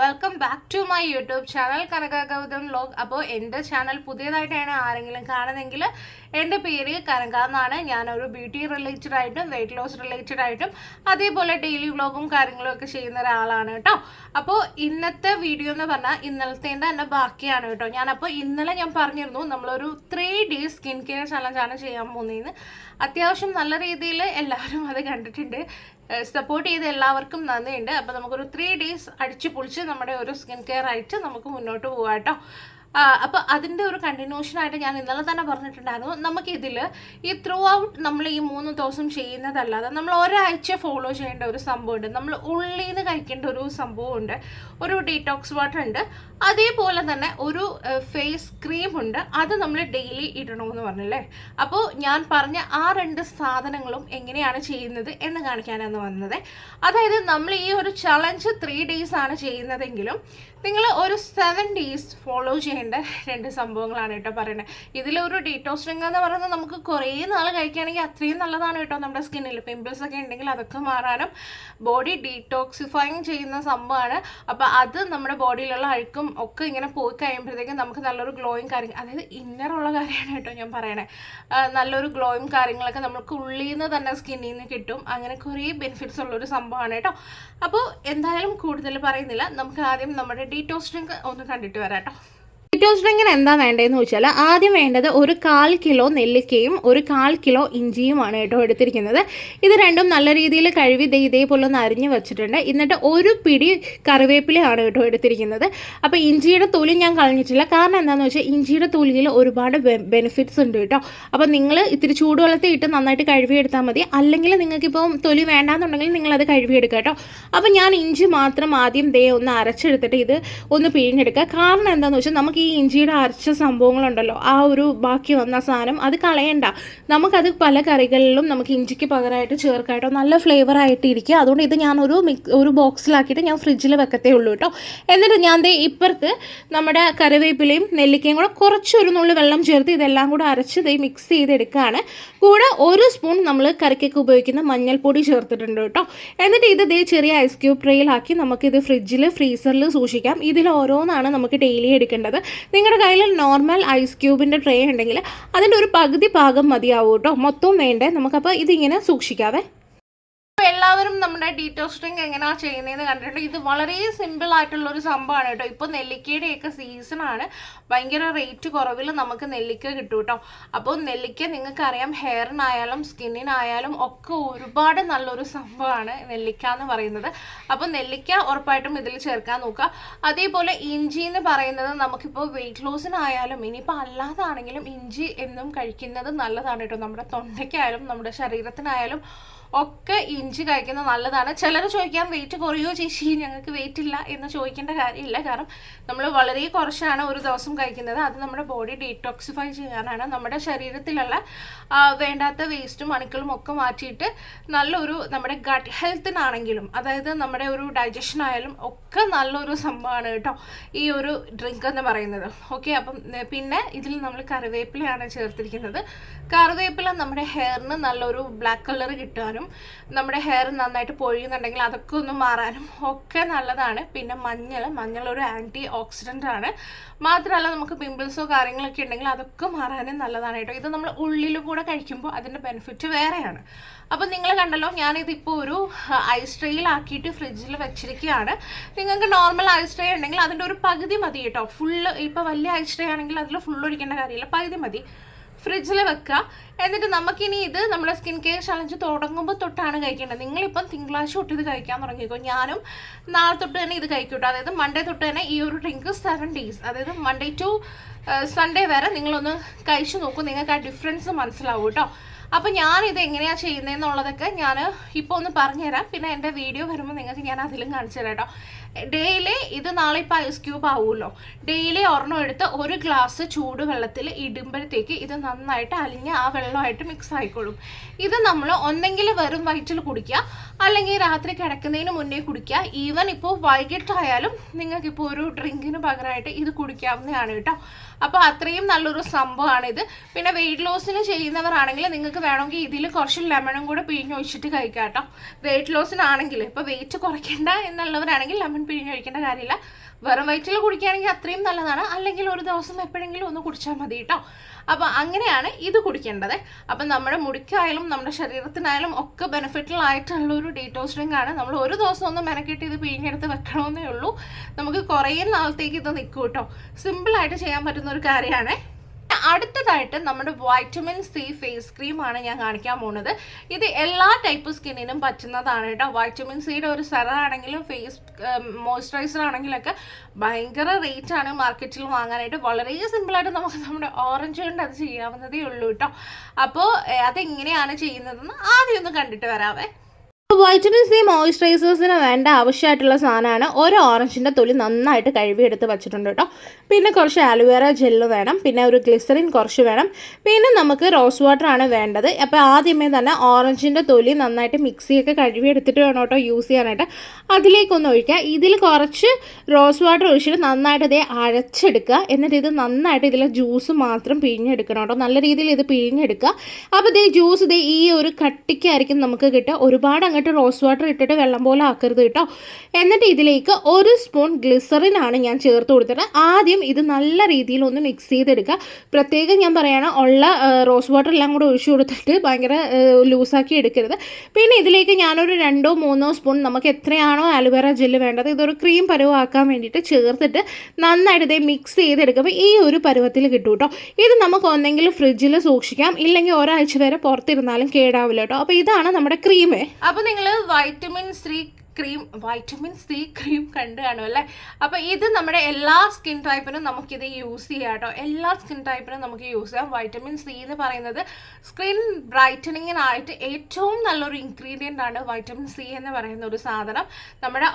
Welcome back to my YouTube channel Kanaka Gautham vlog. അപ്പോൾ എൻ്റെ channel പുതിയതായിട്ടാണ് ആരെങ്കിലും കാണുന്നതെങ്കിൽ എൻ്റെ പേര് കനക എന്നാണ്. ഞാനൊരു ബ്യൂട്ടി റിലേറ്റഡ് ആയിട്ടും വെയിറ്റ് ലോസ് റിലേറ്റഡ് ആയിട്ടും അതേപോലെ ഡെയിലി വ്ലോഗും കാര്യങ്ങളും ഒക്കെ ചെയ്യുന്ന ഒരാളാണ് കേട്ടോ. അപ്പോൾ ഇന്നത്തെ വീഡിയോ എന്ന് പറഞ്ഞാൽ ഇന്നലത്തേൻ്റെ തന്നെ ബാക്കിയാണ് കേട്ടോ. ഇന്നലെ ഞാൻ പറഞ്ഞിരുന്നു നമ്മളൊരു 3 days സ്കിൻ കെയർ ചലഞ്ചാണ് ചെയ്യാൻ പോകുന്നതെന്ന്. അത്യാവശ്യം നല്ല രീതിയിൽ എല്ലാവരും അത് കണ്ടിട്ടുണ്ട്. സപ്പോർട്ട് ചെയ്ത് എല്ലാവർക്കും നന്ദിയുണ്ട്. അപ്പോൾ നമുക്കൊരു 3 days അടിച്ചു പൊളിച്ച് നമ്മുടെ ഒരു സ്കിൻ കെയർ ആയിട്ട് നമുക്ക് മുന്നോട്ട് പോകാം കേട്ടോ. അപ്പോൾ അതിൻ്റെ ഒരു കണ്ടിന്യൂഷനായിട്ട് ഞാൻ ഇന്നലെ തന്നെ പറഞ്ഞിട്ടുണ്ടായിരുന്നു, നമുക്കിതിൽ ഈ ത്രൂ ഔട്ട് നമ്മൾ ഈ 3 ദിവസം ചെയ്യുന്നതല്ലാതെ നമ്മൾ ഒരാഴ്ച ഫോളോ ചെയ്യേണ്ട ഒരു സംഭവമുണ്ട്. നമ്മൾ ഉള്ളിൽ നിന്ന് കഴിക്കേണ്ട ഒരു സംഭവമുണ്ട്. ഒരു ഡീറ്റോക്സ് വാട്ടർ ഉണ്ട്, അതേപോലെ തന്നെ ഒരു ഫേസ് ക്രീം ഉണ്ട്. അത് നമ്മൾ ഡെയിലി ഇടണമെന്ന് പറഞ്ഞല്ലേ. അപ്പോൾ ഞാൻ പറഞ്ഞ ആ 2 സാധനങ്ങളും എങ്ങനെയാണ് ചെയ്യുന്നത് എന്ന് കാണിക്കാനാണ് വന്നത്. അതായത് നമ്മൾ ഈ ഒരു ചലഞ്ച് 3 days ആണ് ചെയ്യുന്നതെങ്കിലും നിങ്ങൾ ഒരു 7 days ഫോളോ ചെയ്യേണ്ട 2 സംഭവങ്ങളാണ് കേട്ടോ പറയുന്നത്. ഇതിലൊരു ഡീറ്റോക്സ് ഡ്രിങ്ക് എന്ന് പറയുന്നത് നമുക്ക് കുറേ നാൾ കഴിക്കുകയാണെങ്കിൽ അത്രയും നല്ലതാണ് കേട്ടോ. നമ്മുടെ സ്കിന്നിൽ പിമ്പിൾസ് ഒക്കെ ഉണ്ടെങ്കിൽ അതൊക്കെ മാറാനും ബോഡി ഡീറ്റോക്സിഫൈങ് ചെയ്യുന്ന സംഭവമാണ്. അപ്പോൾ അത് നമ്മുടെ ബോഡിയിലുള്ള അഴുക്കും ഒക്കെ ഇങ്ങനെ പോയി കഴിയുമ്പോഴത്തേക്കും നമുക്ക് നല്ലൊരു ഗ്ലോയും കാര്യങ്ങൾ, അതായത് ഇന്നറുള്ള കാര്യമാണ് കേട്ടോ ഞാൻ പറയണേ. നല്ലൊരു ഗ്ലോയും കാര്യങ്ങളൊക്കെ നമുക്ക് ഉള്ളിൽ നിന്ന് തന്നെ സ്കിന്നിൽ നിന്ന് കിട്ടും. അങ്ങനെ കുറേ ബെനിഫിറ്റ്സ് ഉള്ളൊരു സംഭവമാണ് കേട്ടോ. അപ്പോൾ എന്തായാലും കൂടുതൽ പറയുന്നില്ല, നമുക്ക് ആദ്യം നമ്മുടെ ഡീറ്റോക്സ് ഡ്രിങ്ക് ഒന്ന് കണ്ടിട്ട് വരാം കേട്ടോ. ഡീറ്റോക്സ് ഡ്രിങ്കിന് എന്താ വേണ്ടതെന്ന് വെച്ചാൽ ആദ്യം വേണ്ടത് ഒരു 1/4 കിലോ നെല്ലിക്കയും ഒരു 1/4 കിലോ ഇഞ്ചിയുമാണ് കേട്ടോ എടുത്തിരിക്കുന്നത്. ഇത് രണ്ടും നല്ല രീതിയിൽ കഴുകി ഇതേപോലെ ഒന്ന് അരിഞ്ഞ് വെച്ചിട്ടുണ്ട്. എന്നിട്ട് ഒരു പിടി കറിവേപ്പിലയാണ് കേട്ടോ എടുത്തിരിക്കുന്നത്. അപ്പോൾ ഇഞ്ചിയുടെ തൊലി ഞാൻ കളഞ്ഞിട്ടില്ല, കാരണം എന്താണെന്ന് വെച്ചാൽ ഇഞ്ചിയുടെ തൊലിയിൽ ഒരുപാട് ബെനിഫിറ്റ്സ് ഉണ്ട് കേട്ടോ. അപ്പോൾ നിങ്ങൾ ഇത്തിരി ചൂടുവെള്ളത്തിൽ ഇട്ട് നന്നായിട്ട് കഴുകിയെടുത്താൽ മതി. അല്ലെങ്കിൽ നിങ്ങൾക്കിപ്പോൾ തൊലി വേണ്ടാന്നുണ്ടെങ്കിൽ നിങ്ങളത് കഴുകിയെടുക്കുക കേട്ടോ. അപ്പോൾ ഞാൻ ഇഞ്ചി മാത്രം ആദ്യം ഒന്ന് അരച്ചെടുത്തിട്ട് ഇത് ഒന്ന് പിഴിഞ്ഞെടുക്കുക. കാരണം എന്താണെന്ന് വെച്ചാൽ നമുക്ക് ഈ ഇഞ്ചിയുടെ അരച്ച സംഭവങ്ങളുണ്ടല്ലോ, ആ ഒരു ബാക്കി വന്ന സാധനം അത് കളയണ്ട. നമുക്കത് പല കറികളിലും നമുക്ക് ഇഞ്ചിക്ക് പകരമായിട്ട് ചേർക്കാട്ടോ, നല്ല ഫ്ലേവർ ആയിട്ട് ഇരിക്കുക. അതുകൊണ്ട് ഇത് ഞാൻ ഒരു ബോക്സിലാക്കിയിട്ട് ഞാൻ ഫ്രിഡ്ജിൽ വെക്കത്തേ ഉള്ളൂ കേട്ടോ. എന്നിട്ട് ഞാൻ ഇപ്പുറത്ത് നമ്മുടെ കറിവേപ്പിലയും നെല്ലിക്കയും കൂടെ കുറച്ചൊരു നുള്ളി വെള്ളം ചേർത്ത് ഇതെല്ലാം കൂടെ അരച്ച് മിക്സ് ചെയ്തെടുക്കുകയാണ്. കൂടെ 1 സ്പൂൺ നമ്മൾ കറിക്കൊക്കെ ഉപയോഗിക്കുന്ന മഞ്ഞൾപ്പൊടി ചേർത്തിട്ടുണ്ട് കേട്ടോ. എന്നിട്ട് ഇത് ചെറിയ ഐസ് ക്യൂബ് ട്രേയിലാക്കി നമുക്കിത് ഫ്രീസറിൽ സൂക്ഷിക്കാം. ഇതിൽ ഓരോന്നാണ് നമുക്ക് ഡെയിലി എടുക്കേണ്ടത്. നിങ്ങളുടെ കയ്യിൽ നോർമൽ ഐസ് ക്യൂബിൻ്റെ ട്രേ ഉണ്ടെങ്കിൽ അതിൻ്റെ ഒരു പകുതി ഭാഗം മതിയാവും കേട്ടോ, മൊത്തവും വേണ്ടേ നമുക്കപ്പോൾ ഇതിങ്ങനെ സൂക്ഷിക്കാവേ. എല്ലാവരും നമ്മുടെ ഡീറ്റോക്സ് ഡ്രിങ്ക് എങ്ങനെയാണ് ചെയ്യുന്നതെന്ന് കണ്ടിട്ടുണ്ട്. ഇത് വളരെ സിമ്പിൾ ആയിട്ടുള്ളൊരു സംഭവമാണ് കേട്ടോ. ഇപ്പോൾ നെല്ലിക്കയുടെയൊക്കെ സീസണാണ്, ഭയങ്കര റേറ്റ് കുറവിൽ നമുക്ക് നെല്ലിക്ക കിട്ടും കേട്ടോ. അപ്പോൾ നെല്ലിക്ക നിങ്ങൾക്കറിയാം, ഹെയറിനായാലും സ്കിന്നിനായാലും ഒക്കെ ഒരുപാട് നല്ലൊരു സംഭവമാണ് നെല്ലിക്ക എന്ന് പറയുന്നത്. അപ്പോൾ നെല്ലിക്ക ഉറപ്പായിട്ടും ഇതിൽ ചേർക്കാൻ നോക്കുക. അതേപോലെ ഇഞ്ചി എന്ന് പറയുന്നത് നമുക്കിപ്പോൾ വെയിറ്റ് ലോസിനായാലും ഇനിയിപ്പോൾ അല്ലാതാണെങ്കിലും ഇഞ്ചി എന്നും കഴിക്കുന്നത് നല്ലതാണ് കേട്ടോ. നമ്മുടെ തൊണ്ടയ്ക്കായാലും നമ്മുടെ ശരീരത്തിനായാലും ഒക്കെ ഇഞ്ചി കഴിക്കുന്നത് നല്ലതാണ്. ചിലർ ചോദിക്കാം വെയിറ്റ് കുറയോ ചേച്ചി, ഞങ്ങൾക്ക് വെയിറ്റ് ഇല്ല എന്ന് ചോദിക്കേണ്ട കാര്യമില്ല. കാരണം നമ്മൾ വളരെ കുറച്ചാണ് ഒരു ദിവസം കഴിക്കുന്നത്. അത് നമ്മുടെ ബോഡി ഡീറ്റോക്സിഫൈ ചെയ്യാനാണ്, നമ്മുടെ ശരീരത്തിലുള്ള വേണ്ടാത്ത വേസ്റ്റും അണുക്കളും ഒക്കെ മാറ്റിയിട്ട് നല്ലൊരു നമ്മുടെ ഗട്ട് ഹെൽത്തിനാണെങ്കിലും, അതായത് നമ്മുടെ ഒരു ഡൈജഷൻ ആയാലും ഒക്കെ നല്ലൊരു സംഭവമാണ് കേട്ടോ ഈ ഒരു ഡ്രിങ്ക് എന്ന് പറയുന്നത്. ഓക്കെ, അപ്പം പിന്നെ ഇതിൽ നമ്മൾ കറിവേപ്പിലയാണ് ചേർത്തിരിക്കുന്നത്. കറിവേപ്പില നമ്മുടെ ഹെയറിന് നല്ലൊരു ബ്ലാക്ക് കളർ കിട്ടാനും നമ്മുടെ ഹെയർ നന്നായിട്ട് പൊഴിയുന്നുണ്ടെങ്കിൽ അതൊക്കെ ഒന്ന് മാറാനും ഒക്കെ നല്ലതാണ്. പിന്നെ മഞ്ഞൾ ഒരു ആൻറ്റി ഓക്സിഡൻ്റ് ആണ്. മാത്രമല്ല നമുക്ക് പിമ്പിൾസോ കാര്യങ്ങളൊക്കെ ഉണ്ടെങ്കിൽ അതൊക്കെ മാറാനും നല്ലതാണ് കേട്ടോ. ഇത് നമ്മൾ ഉള്ളിൽ കൂടെ കഴിക്കുമ്പോൾ അതിൻ്റെ ബെനിഫിറ്റ് വേറെയാണ്. അപ്പോൾ നിങ്ങൾ കണ്ടല്ലോ, ഞാനിതിപ്പോൾ ഒരു ഐസ് ട്രേയിലാക്കിയിട്ട് ഫ്രിഡ്ജിൽ വെച്ചിരിക്കുകയാണ്. നിങ്ങൾക്ക് നോർമൽ ഐസ് ട്രേ ഉണ്ടെങ്കിൽ അതിൻ്റെ ഒരു പകുതി മതി കേട്ടോ. ഫുള്ള് ഇപ്പോൾ വലിയ ഐസ് ട്രേ ആണെങ്കിൽ അതിൽ ഫുള്ള് ഒഴിക്കേണ്ട കാര്യമില്ല, പകുതി മതി. ഫ്രിഡ്ജിൽ വെക്കുക. എന്നിട്ട് നമുക്കിനി ഇത് നമ്മുടെ സ്കിൻ കെയർ ചലഞ്ച് തുടങ്ങുമ്പോൾ തൊട്ടാണ് കഴിക്കേണ്ടത്. നിങ്ങളിപ്പം തിങ്കളാഴ്ച തൊട്ട് ഇത് കഴിക്കാൻ തുടങ്ങിക്കോ. ഞാനും നാളെ തൊട്ട് തന്നെ ഇത് കഴിക്കൂട്ടോ. അതായത് മൺഡേ തൊട്ട് തന്നെ ഈ ഒരു ഡ്രിങ്ക് 7 days, അതായത് മൺഡേ ടു സൺഡേ വരെ നിങ്ങളൊന്ന് കഴിച്ചു നോക്കൂ. നിങ്ങൾക്ക് ആ ഡിഫറൻസ് മനസ്സിലാവും കേട്ടോ. അപ്പോൾ ഞാനിത് എങ്ങനെയാണ് ചെയ്യുന്നതെന്നുള്ളതൊക്കെ ഞാൻ ഇപ്പോൾ ഒന്ന് പറഞ്ഞുതരാം. പിന്നെ എൻ്റെ വീഡിയോ വരുമ്പോൾ നിങ്ങൾക്ക് ഞാൻ അതിലും കാണിച്ചു തരാം കേട്ടോ. ഡെയിലി ഇത് നാളെ ഇപ്പോൾ ഐസ് ക്യൂബ് ആവുമല്ലോ, ഡെയിലി ഒരെണ്ണം എടുത്ത് 1 ഗ്ലാസ് ചൂടുവെള്ളത്തിൽ ഇടുമ്പോഴത്തേക്ക് ഇത് നന്നായിട്ട് അലിഞ്ഞ് ആ വെള്ളമായിട്ട് മിക്സ് ആയിക്കോളും. ഇത് നമ്മൾ ഒന്നെങ്കിൽ വെറും വയറ്റിൽ കുടിക്കുക, അല്ലെങ്കിൽ രാത്രി കിടക്കുന്നതിന് മുന്നേ കുടിക്കുക. ഈവൻ ഇപ്പോൾ വൈകിട്ടായാലും നിങ്ങൾക്കിപ്പോൾ ഒരു ഡ്രിങ്കിന് പകരമായിട്ട് ഇത് കുടിക്കാവുന്നതാണ് കേട്ടോ. അപ്പോൾ അത്രയും നല്ലൊരു സംഭവമാണിത്. പിന്നെ വെയിറ്റ് ലോസിന് ചെയ്യുന്നവരാണെങ്കിൽ നിങ്ങൾക്ക് നിങ്ങൾക്ക് വേണമെങ്കിൽ ഇതിൽ കുറച്ച് ലെമണും കൂടെ പിഴിഞ്ഞൊഴിച്ചിട്ട് കഴിക്കാം കേട്ടോ. വെയിറ്റ് ലോസിനാണെങ്കിൽ, ഇപ്പോൾ വെയിറ്റ് കുറയ്ക്കേണ്ട എന്നുള്ളവരാണെങ്കിൽ ലെമൺ പിഴിഞ്ഞൊഴിക്കേണ്ട കാര്യമില്ല. വെറും വയറ്റിൽ കുടിക്കുകയാണെങ്കിൽ അത്രയും നല്ലതാണ്. അല്ലെങ്കിൽ ഒരു ദിവസം എപ്പോഴെങ്കിലും ഒന്ന് കുടിച്ചാൽ മതി കേട്ടോ. അപ്പോൾ അങ്ങനെയാണ് ഇത് കുടിക്കേണ്ടത്. അപ്പം നമ്മുടെ മുടിക്കായാലും നമ്മുടെ ശരീരത്തിനായാലും ഒക്കെ ബെനിഫിറ്റൽ ആയിട്ടുള്ളൊരു ഡീറ്റോക്സ് ഡ്രിങ്ക് ആണ്. നമ്മൾ ഒരു ദിവസം ഒന്ന് മെനക്കെട്ട് ഇത് പിഴിഞ്ഞെടുത്ത് വെക്കണമെന്നേ ഉള്ളൂ. നമുക്ക് കുറേ നാളത്തേക്ക് ഇത് നിൽക്കും കേട്ടോ. സിമ്പിളായിട്ട് ചെയ്യാൻ പറ്റുന്ന ഒരു കാര്യമാണ്. അടുത്തതായിട്ട് നമ്മുടെ വൈറ്റമിൻ സി ഫേസ് ക്രീമാണ് ഞാൻ കാണിക്കാൻ പോകുന്നത്. ഇത് എല്ലാ ടൈപ്പ് സ്കിന്നിനും പറ്റുന്നതാണ് കേട്ടോ. വൈറ്റമിൻ സിയുടെ ഒരു സെറം ആണെങ്കിലും ഫേസ് മോയ്സ്ചറൈസർ ആണെങ്കിലൊക്കെ ഭയങ്കര റേറ്റ് ആണ് മാർക്കറ്റിൽ വാങ്ങാനായിട്ട്. വളരെ സിമ്പിളായിട്ട് നമുക്ക് നമ്മുടെ ഓറഞ്ച് കൊണ്ട് അത് ചെയ്യാവുന്നതേ ഉള്ളൂ കേട്ടോ. അപ്പോൾ അതെങ്ങനെയാണ് ചെയ്യുന്നതെന്ന് ആദ്യം ഒന്ന് കണ്ടിട്ട് വരാവേ. വൈറ്റമിൻ സി മോയ്സ്ചറൈസേഴ്സിന് വേണ്ട ആവശ്യമായിട്ടുള്ള സാധനമാണ് ഒരു ഓറഞ്ചിൻ്റെ തൊലി നന്നായിട്ട് കഴുകിയെടുത്ത് വെച്ചിട്ടുണ്ട് കേട്ടോ. പിന്നെ കുറച്ച് ആലുവേറ ജെല്ല് വേണം, പിന്നെ ഒരു ഗ്ലിസറിൻ കുറച്ച് വേണം, പിന്നെ നമുക്ക് റോസ് വാട്ടർ ആണ് വേണ്ടത്. അപ്പോൾ ആദ്യമേ തന്നെ ഓറഞ്ചിൻ്റെ തൊലി നന്നായിട്ട് മിക്സിയൊക്കെ കഴുകിയെടുത്തിട്ട് വേണം കേട്ടോ യൂസ് ചെയ്യാനായിട്ട്. അതിലേക്കൊന്ന് ഒഴിക്കുക. ഇതിൽ കുറച്ച് റോസ് വാട്ടർ ഒഴിച്ചിട്ട് നന്നായിട്ട് ഇതേ അരച്ചെടുക്കുക. എന്നിട്ട് ഇത് നന്നായിട്ട് ഇതിലെ ജ്യൂസ് മാത്രം പിഴിഞ്ഞെടുക്കണം കേട്ടോ. നല്ല രീതിയിൽ ഇത് പിഴിഞ്ഞെടുക്കുക. അപ്പോൾ ഇതേ ജ്യൂസ് ഇതേ ഈ ഒരു കട്ടിക്കായിരിക്കും നമുക്ക് കിട്ടുക. ഒരുപാട് അങ്ങോട്ട് റോസ് വാട്ടർ ഇട്ടിട്ട് വെള്ളം പോലെ ആക്കരുത് കേട്ടോ. എന്നിട്ട് ഇതിലേക്ക് 1 സ്പൂൺ ഗ്ലിസറിനാണ് ഞാൻ ചേർത്ത് കൊടുത്തിട്ട് ആദ്യം ഇത് നല്ല രീതിയിൽ ഒന്ന് മിക്സ് ചെയ്തെടുക്കുക. പ്രത്യേകം ഞാൻ പറയുകയാണ്, ഉള്ള റോസ് വാട്ടർ എല്ലാം കൂടെ ഒഴിച്ചു കൊടുത്തിട്ട് ഭയങ്കര ലൂസാക്കി എടുക്കരുത്. പിന്നെ ഇതിലേക്ക് ഞാനൊരു 2-3 സ്പൂൺ നമുക്ക് എത്രയാണോ ആലുവേറ ജെല്ല് വേണ്ടത് ഇതൊരു ക്രീം പരുവാക്കാൻ വേണ്ടിയിട്ട് ചേർത്തിട്ട് നന്നായിട്ട് ഇതേ മിക്സ് ചെയ്തെടുക്കുമ്പോൾ ഈ ഒരു പരുവത്തിൽ കിട്ടും കേട്ടോ. ഇത് നമുക്ക് ഒന്നെങ്കിൽ ഫ്രിഡ്ജിൽ സൂക്ഷിക്കാം, ഇല്ലെങ്കിൽ ഒരാഴ്ച വരെ പുറത്തിരുന്നാലും കേടാവില്ല കേട്ടോ. അപ്പോൾ ഇതാണ് നമ്മുടെ ക്രീം. അപ്പോൾ നിങ്ങൾ വൈറ്റമിൻ സി ക്രീം കണ്ടു കാണും അല്ലേ. അപ്പോൾ ഇത് നമ്മുടെ എല്ലാ സ്കിൻ ടൈപ്പിനും നമുക്കിത് യൂസ് ചെയ്യാം കേട്ടോ. എല്ലാ സ്കിൻ ടൈപ്പിനും നമുക്ക് യൂസ് ചെയ്യാം. വൈറ്റമിൻ സി എന്ന് പറയുന്നത് സ്കിൻ ബ്രൈറ്റനിങ്ങിനായിട്ട് ഏറ്റവും നല്ലൊരു ഇൻഗ്രീഡിയൻ്റ് ആണ് വൈറ്റമിൻ സി എന്ന് പറയുന്ന ഒരു സാധനം. നമ്മുടെ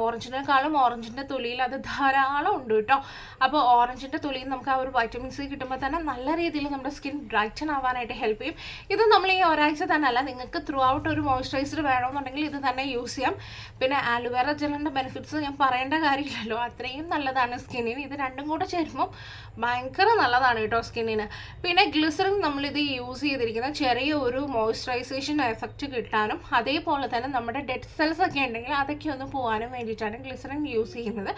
ഓറഞ്ചിനേക്കാളും ഓറഞ്ചിൻ്റെ തൊലിയിൽ അത് ധാരാളം ഉണ്ട് കേട്ടോ. അപ്പോൾ ഓറഞ്ചിൻ്റെ തൊലിയിൽ നമുക്ക് ആ ഒരു വൈറ്റമിൻ സി കിട്ടുമ്പോൾ തന്നെ നല്ല രീതിയിൽ നമ്മുടെ സ്കിൻ ബ്രൈറ്റൻ ആവാനായിട്ട് ഹെൽപ്പ് ചെയ്യും. ഇത് നമ്മൾ ഈ ഒരാഴ്ച തന്നെ അല്ല, നിങ്ങൾക്ക് ത്രൂ ഔട്ട് ഒരു മോയ്സ്ചറൈസർ വേണമെന്നുണ്ടെങ്കിൽ ഇത് തന്നെ യൂസ് ചെയ്യാം. പിന്നെ ആലുവേറ ജെല്ലിൻ്റെ ബെനിഫിറ്റ്സ് ഞാൻ പറയേണ്ട കാര്യമില്ലല്ലോ, അത്രയും നല്ലതാണ് സ്കിന്നിന്. ഇത് രണ്ടും കൂടെ ചേരുമ്പോൾ ഭയങ്കര നല്ലതാണ് കേട്ടോ സ്കിന്നിന്. പിന്നെ ഗ്ലിസറിൻ നമ്മളിത് യൂസ് ചെയ്തിരിക്കുന്ന ചെറിയ ഒരു മോയ്സ്ചറൈസേഷൻ എഫക്റ്റ് കിട്ടാനും അതേപോലെ തന്നെ നമ്മുടെ ഡെഡ് സെൽസ് ഒക്കെ ഉണ്ടെങ്കിൽ അതൊക്കെ ഒന്ന് പോകാനും വേണ്ടിയിട്ടാണ് ഗ്ലിസറിൻ യൂസ് ചെയ്യുന്നത്.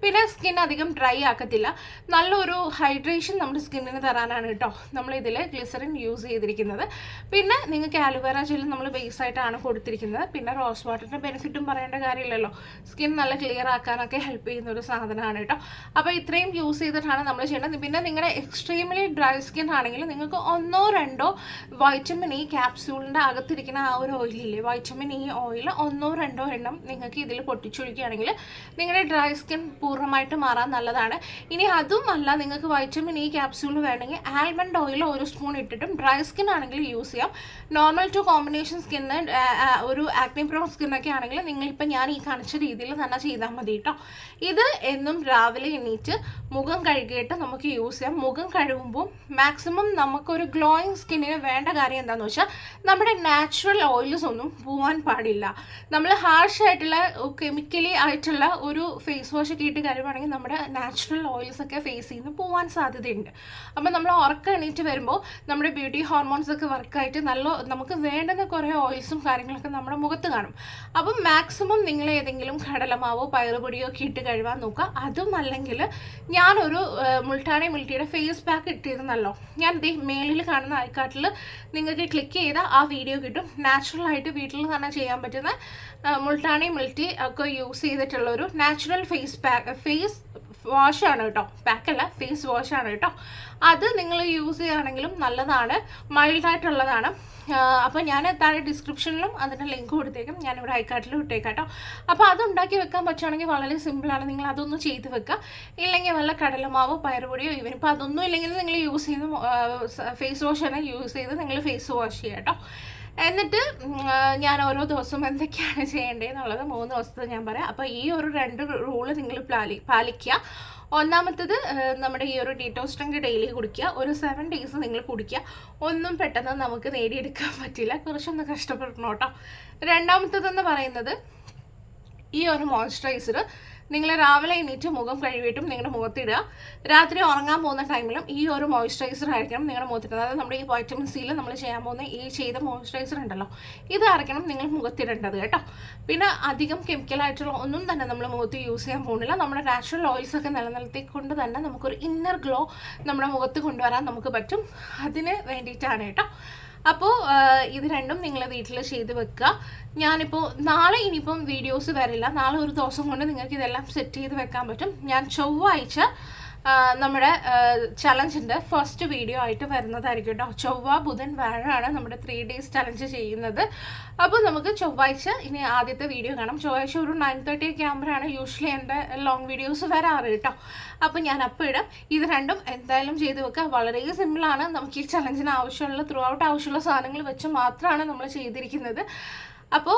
പിന്നെ സ്കിൻ അധികം ഡ്രൈ ആക്കത്തില്ല, നല്ലൊരു ഹൈഡ്രേഷൻ നമ്മുടെ സ്കിന്നിന് തരാനാണ് കേട്ടോ നമ്മളിതിൽ ഗ്ലിസറിൻ യൂസ് ചെയ്തിരിക്കുന്നത്. പിന്നെ നിങ്ങൾക്ക് ആലുവേറ ജെല്ല് നമ്മൾ ബേസ് ആയിട്ടാണ് കൊടുത്തിരിക്കുന്നത്. പിന്നെ റോസ് വാട്ടറിൻ്റെ ബെനിഫിറ്റും പറയേണ്ട കാര്യമില്ലല്ലോ, സ്കിൻ നല്ല ക്ലിയർ ആക്കാനൊക്കെ ഹെൽപ്പ് ചെയ്യുന്ന ഒരു സാധനമാണ് കേട്ടോ. അപ്പോൾ ഇത്രയും യൂസ് ചെയ്തിട്ടാണ് നമ്മൾ ചെയ്യേണ്ടത്. പിന്നെ നിങ്ങളുടെ എക്സ്ട്രീംലി ഡ്രൈ സ്കിൻ ആണെങ്കിൽ നിങ്ങൾക്ക് 1-2 വൈറ്റമിൻ ഇ ക്യാപ്സ്യൂളിൻ്റെ അകത്തിരിക്കുന്ന ആ ഒരു ഓയിലില്ലേ, വൈറ്റമിൻ ഇ ഓയിൽ 1-2 എണ്ണം നിങ്ങൾക്ക് ഇതിൽ പൊട്ടിച്ചൊഴിക്കുകയാണെങ്കിൽ നിങ്ങളുടെ ഡ്രൈ സ്കിൻ പൂർണ്ണമായിട്ട് മാറാൻ നല്ലതാണ്. ഇനി അതും അല്ല, നിങ്ങൾക്ക് വൈറ്റമിൻ ഇ ക്യാപ്സ്യൂൾ വേണമെങ്കിൽ ആൽമണ്ട് ഓയിൽ 1 സ്പൂൺ ഇട്ടിട്ടും ഡ്രൈ സ്കിൻ ആണെങ്കിൽ യൂസ് ചെയ്യാം. നോർമൽ ടു കോമ്പിനേഷൻ സ്കിന്ന് ഒരു ആക്നെ പ്രോൺ സ്കിന്നൊക്കെ ആണെങ്കിൽ നിങ്ങളിപ്പോൾ ഞാൻ ഈ കാണിച്ച രീതിയിൽ തന്നെ ചെയ്താൽ മതി കേട്ടോ. ഇത് എന്നും രാവിലെ എണീറ്റ് മുഖം കഴുകിയിട്ട് നമുക്ക് യൂസ് ചെയ്യാം. മുഖം കഴുകുമ്പോൾ മാക്സിമം നമുക്കൊരു ഗ്ലോയിങ് സ്കിന്നിന് വേണ്ട കാര്യം എന്താണെന്ന് വെച്ചാൽ നമ്മുടെ നാച്ചുറൽ ഓയിൽസ് ഒന്നും പോവാൻ പാടില്ല. നമ്മൾ ഹാർഷായിട്ടുള്ള കെമിക്കലി ആയിട്ടുള്ള ഒരു ഫേസ് വാഷ് ഒക്കെ ഇട്ട് കഴിയുവാണെങ്കിൽ നമ്മുടെ നാച്ചുറൽ ഓയിൽസ് ഒക്കെ ഫേസിൽ നിന്ന് പോകാൻ സാധ്യതയുണ്ട്. അപ്പോൾ നമ്മൾ ഉറക്കം എണീറ്റ് വരുമ്പോൾ നമ്മുടെ ബ്യൂട്ടി ഹോർമോൺസ് ഒക്കെ വർക്കായിട്ട് നമുക്ക് വേണ്ടുന്ന കുറേ ഓയിൽസും കാര്യങ്ങളൊക്കെ നമ്മുടെ മുഖത്ത് കാണും. അപ്പം മാക്സിമം നിങ്ങൾ ഏതെങ്കിലും കടലമാവോ പയറുപൊടിയോ ഒക്കെ ഇട്ട് കഴുകാൻ നോക്കുക. അതും അല്ലെങ്കിൽ ഞാനൊരു മുൾട്ടാനി മിൽറ്റിയുടെ ഫേസ് പാക്ക് ഇട്ടിരുന്നല്ലോ, ഞാൻ മേളിൽ കാണുന്ന ഐക്കാർട്ടിൽ നിങ്ങൾക്ക് ക്ലിക്ക് ചെയ്താൽ ആ വീഡിയോ കിട്ടും. നാച്ചുറലായിട്ട് വീട്ടിൽ തന്നെ ചെയ്യാൻ പറ്റുന്ന മുൾട്ടാനി മിൽറ്റി ഒക്കെ യൂസ് ചെയ്തിട്ടുള്ളൊരു നാച്ചുറൽ ഫേസ് വാഷാണ് കേട്ടോ, പാക്കല്ല ഫേസ് വാഷാണ് കേട്ടോ. അത് നിങ്ങൾ യൂസ് ചെയ്യുകയാണെങ്കിലും നല്ലതാണ്, മൈൽഡായിട്ടുള്ളതാണ്. അപ്പോൾ ഞാൻ താഴെ ഡിസ്ക്രിപ്ഷനിലും അതിൻ്റെ ലിങ്ക് കൊടുത്തേക്കും, ഞാനിവിടെ ഐക്കാർട്ടിലും ഇട്ടേക്കാം കേട്ടോ. അപ്പോൾ അതുണ്ടാക്കി വെക്കാൻ പറ്റുകയാണെങ്കിൽ വളരെ സിമ്പിളാണ്, നിങ്ങൾ അതൊന്ന് ചെയ്ത് വെക്കുക. ഇല്ലെങ്കിൽ വല്ല കടലമാവോ പയറുപൊടിയോ ഇവനിപ്പോൾ അതൊന്നും ഇല്ലെങ്കിൽ നിങ്ങൾ യൂസ് ചെയ്ത് ഫേസ് വാഷ് തന്നെ യൂസ് ചെയ്ത് നിങ്ങൾ ഫേസ് വാഷ് ചെയ്യുക കേട്ടോ. എന്നിട്ട് ഞാൻ ഓരോ ദിവസവും എന്തൊക്കെയാണ് ചെയ്യേണ്ടതെന്നുള്ളത് 3 ദിവസത്തെ ഞാൻ പറയാം. അപ്പോൾ ഈ ഒരു 2 റൂള് നിങ്ങൾ പാലിക്കുക. ഒന്നാമത്തത് നമ്മുടെ ഈ ഒരു ഡീറ്റോക്സ് ഡ്രിങ്ക് ഡെയിലി കുടിക്കുക. ഒരു 7 ഡേയ്സ് നിങ്ങൾ കുടിക്കുക. ഒന്നും പെട്ടെന്ന് നമുക്ക് നേടിയെടുക്കാൻ പറ്റില്ല, കുറച്ചൊന്ന് കഷ്ടപ്പെടണം കേട്ടോ. രണ്ടാമത്തതെന്ന് പറയുന്നത് ഈ ഒരു മോയ്സ്ചറൈസർ നിങ്ങൾ രാവിലെ എണീറ്റ് മുഖം കഴുകിയിട്ടും നിങ്ങളുടെ മുഖത്തിടുക. രാത്രി ഉറങ്ങാൻ പോകുന്ന ടൈമിലും ഈ ഒരു മോയ്സ്ചറൈസർ ആയിരിക്കണം നിങ്ങളുടെ മുഖത്തിടുന്നത്. അതായത് നമ്മുടെ ഈ വൈറ്റമിൻ സിയിൽ നമ്മൾ ചെയ്യാൻ പോകുന്ന ഈ ചെയ്ത മോയ്സ്ചറൈസർ ഉണ്ടല്ലോ, ഇതായിരിക്കണം നിങ്ങൾ മുഖത്തിടേണ്ടത് കേട്ടോ. പിന്നെ അധികം കെമിക്കലായിട്ടുള്ള ഒന്നും തന്നെ നമ്മൾ മുഖത്ത് യൂസ് ചെയ്യാൻ പോകുന്നില്ല. നമ്മുടെ നാച്ചുറൽ ഓയിൽസ് ഒക്കെ നിലനിർത്തിക്കൊണ്ട് തന്നെ നമുക്കൊരു ഇന്നർ ഗ്ലോ നമ്മുടെ മുഖത്ത് കൊണ്ടുവരാൻ നമുക്ക് പറ്റും. അതിന് വേണ്ടിയിട്ടാണ് കേട്ടോ. അപ്പോൾ ഇത് രണ്ടും നിങ്ങൾ വീട്ടിൽ ചെയ്ത് വെക്കുക. ഞാനിപ്പോൾ നാളെ ഇനിയിപ്പം വീഡിയോസ് വരില്ല. നാളെ ഒരു ദിവസം കൊണ്ട് നിങ്ങൾക്ക് ഇതെല്ലാം സെറ്റ് ചെയ്ത് വെക്കാൻ പറ്റും. ഞാൻ ചൊവ്വാഴ്ച നമ്മുടെ ചലഞ്ചിൻ്റെ ഫസ്റ്റ് വീഡിയോ ആയിട്ട് വരുന്നതായിരിക്കും കേട്ടോ. ചൊവ്വ ബുധൻ വ്യാഴമാണ് നമ്മുടെ 3 days ചലഞ്ച് ചെയ്യുന്നത്. അപ്പോൾ നമുക്ക് ചൊവ്വാഴ്ച ഇനി ആദ്യത്തെ വീഡിയോ കാണാം. ചൊവ്വാഴ്ച ഒരു 9:30 ഒക്കെ ആകുമ്പോഴാണ് യൂഷ്വലി എൻ്റെ ലോങ് വീഡിയോസ് വരാറ് കേട്ടോ. അപ്പോൾ ഞാൻ അപ്പോൾ ഇടാം. ഇത് രണ്ടും എന്തായാലും ചെയ്ത് വെക്കുക. വളരെ സിമ്പിളാണ്. നമുക്ക് ഈ ചലഞ്ചിന് ആവശ്യമുള്ള ത്രൂ ഔട്ട് ആവശ്യമുള്ള സാധനങ്ങൾ വെച്ച് മാത്രമാണ് നമ്മൾ ചെയ്തിരിക്കുന്നത്. അപ്പോൾ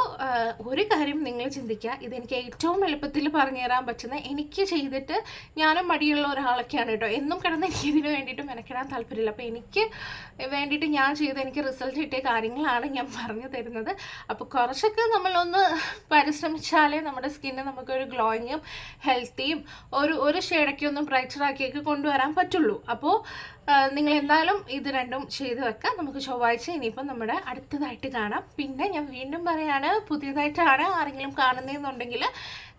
ഒരു കാര്യം നിങ്ങൾ ചിന്തിക്കുക, ഇതെനിക്ക് ഏറ്റവും എളുപ്പത്തിൽ പറഞ്ഞു തരാൻ പറ്റുന്ന, എനിക്ക് ചെയ്തിട്ട് ഞാനും മടിയുള്ള ഒരാളൊക്കെയാണ് കേട്ടോ. എന്നും കിടന്ന് എനിക്ക് ഇതിന് വേണ്ടിയിട്ട് മെനക്കിടാൻ താല്പര്യമില്ല. അപ്പോൾ എനിക്ക് വേണ്ടിയിട്ട് ഞാൻ ചെയ്ത് എനിക്ക് റിസൾട്ട് കിട്ടിയ കാര്യങ്ങളാണ് ഞാൻ പറഞ്ഞു തരുന്നത്. അപ്പോൾ കുറച്ചൊക്കെ നമ്മളൊന്ന് പരിശ്രമിച്ചാലേ നമ്മുടെ സ്കിന്ന് നമുക്കൊരു ഗ്ലോയിങ്ങും ഹെൽത്തിയും ഒരു ഷെയ്ഡൊക്കെ ഒന്ന് ബ്രൈറ്ററാക്കിയൊക്കെ കൊണ്ടുവരാൻ പറ്റുള്ളൂ. അപ്പോൾ നിങ്ങൾ എന്തായാലും ഇത് രണ്ടും ചെയ്ത് വെക്കാം. നമുക്ക് ചൊവ്വാഴ്ച ഇനിയിപ്പം നമ്മുടെ അടുത്തതായിട്ട് കാണാം. പിന്നെ ഞാൻ വീണ്ടും പറയാണ്, പുതിയതായിട്ടാണ് ആരെങ്കിലും കാണുന്നതെന്നുണ്ടെങ്കിൽ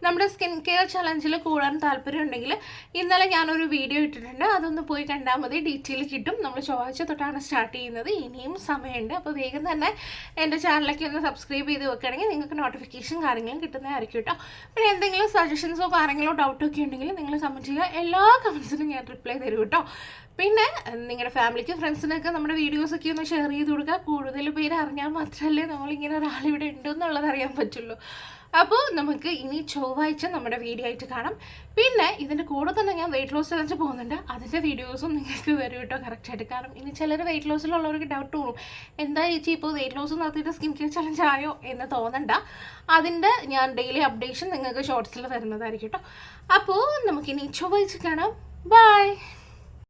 നമ്മുടെ സ്കിൻ കെയർ ചലഞ്ചിൽ കൂടാൻ താല്പര്യം ഉണ്ടെങ്കിൽ ഇന്നലെ ഞാനൊരു വീഡിയോ ഇട്ടിട്ടുണ്ട്, അതൊന്ന് പോയി കണ്ടാൽ മതി. ഡീറ്റെയിൽ കിട്ടും. നമ്മൾ ചൊവ്വാഴ്ച തൊട്ടാണ് സ്റ്റാർട്ട് ചെയ്യുന്നത്. ഇനിയും സമയമുണ്ട്. അപ്പോൾ വേഗം തന്നെ എൻ്റെ ചാനലൊക്കെ ഒന്ന് സബ്സ്ക്രൈബ് ചെയ്ത് വെക്കുകയാണെങ്കിൽ നിങ്ങൾക്ക് നോട്ടിഫിക്കേഷൻ കാര്യങ്ങളും കിട്ടുന്നതായിരിക്കും കേട്ടോ. പിന്നെ എന്തെങ്കിലും സജഷൻസോ കാര്യങ്ങളോ ഡൗട്ടോ ഒക്കെ ഉണ്ടെങ്കിൽ നിങ്ങൾ കമൻറ്റ് ചെയ്യുക. എല്ലാ കമൻസിനും ഞാൻ റിപ്ലൈ തരും കേട്ടോ. പിന്നെ നിങ്ങളുടെ ഫാമിലിക്ക് ഫ്രണ്ട്സിനൊക്കെ നമ്മുടെ വീഡിയോസൊക്കെ ഒന്ന് ഷെയർ ചെയ്ത് കൊടുക്കുക. കൂടുതൽ പേര് അറിഞ്ഞാൽ മാത്രമല്ലേ നമ്മളിങ്ങനെ ഒരാളിവിടെ ഉണ്ടെന്നുള്ളത് അറിയാൻ പറ്റുള്ളൂ. അപ്പോൾ നമുക്ക് ഇനി ചൊവ്വാഴ്ച നമ്മുടെ വീഡിയോ ആയിട്ട് കാണാം. പിന്നെ ഇതിൻ്റെ കൂടെ തന്നെ ഞാൻ വെയിറ്റ് ലോസ് ചലഞ്ച് പോകുന്നുണ്ട്. അതിൻ്റെ വീഡിയോസും നിങ്ങൾക്ക് വരും കേട്ടോ കറക്റ്റായിട്ട്. കാരണം ഇനി ചിലർ വെയിറ്റ് ലോസിലുള്ളവർക്ക് ഡൗട്ട് തോന്നും, എന്താ ചേച്ചി ഇപ്പോൾ വെയിറ്റ് ലോസ് നടത്തിയിട്ട് സ്കിൻ കെയർ ചലഞ്ച് ആയോ എന്ന് തോന്നണ്ട. അതിൻ്റെ ഞാൻ ഡെയിലി അപ്ഡേഷൻ നിങ്ങൾക്ക് ഷോർട്സിൽ തരുന്നതായിരിക്കും കേട്ടോ. അപ്പോൾ നമുക്കിനി ചൊവ്വാഴ്ച കാണാം. ബൈ.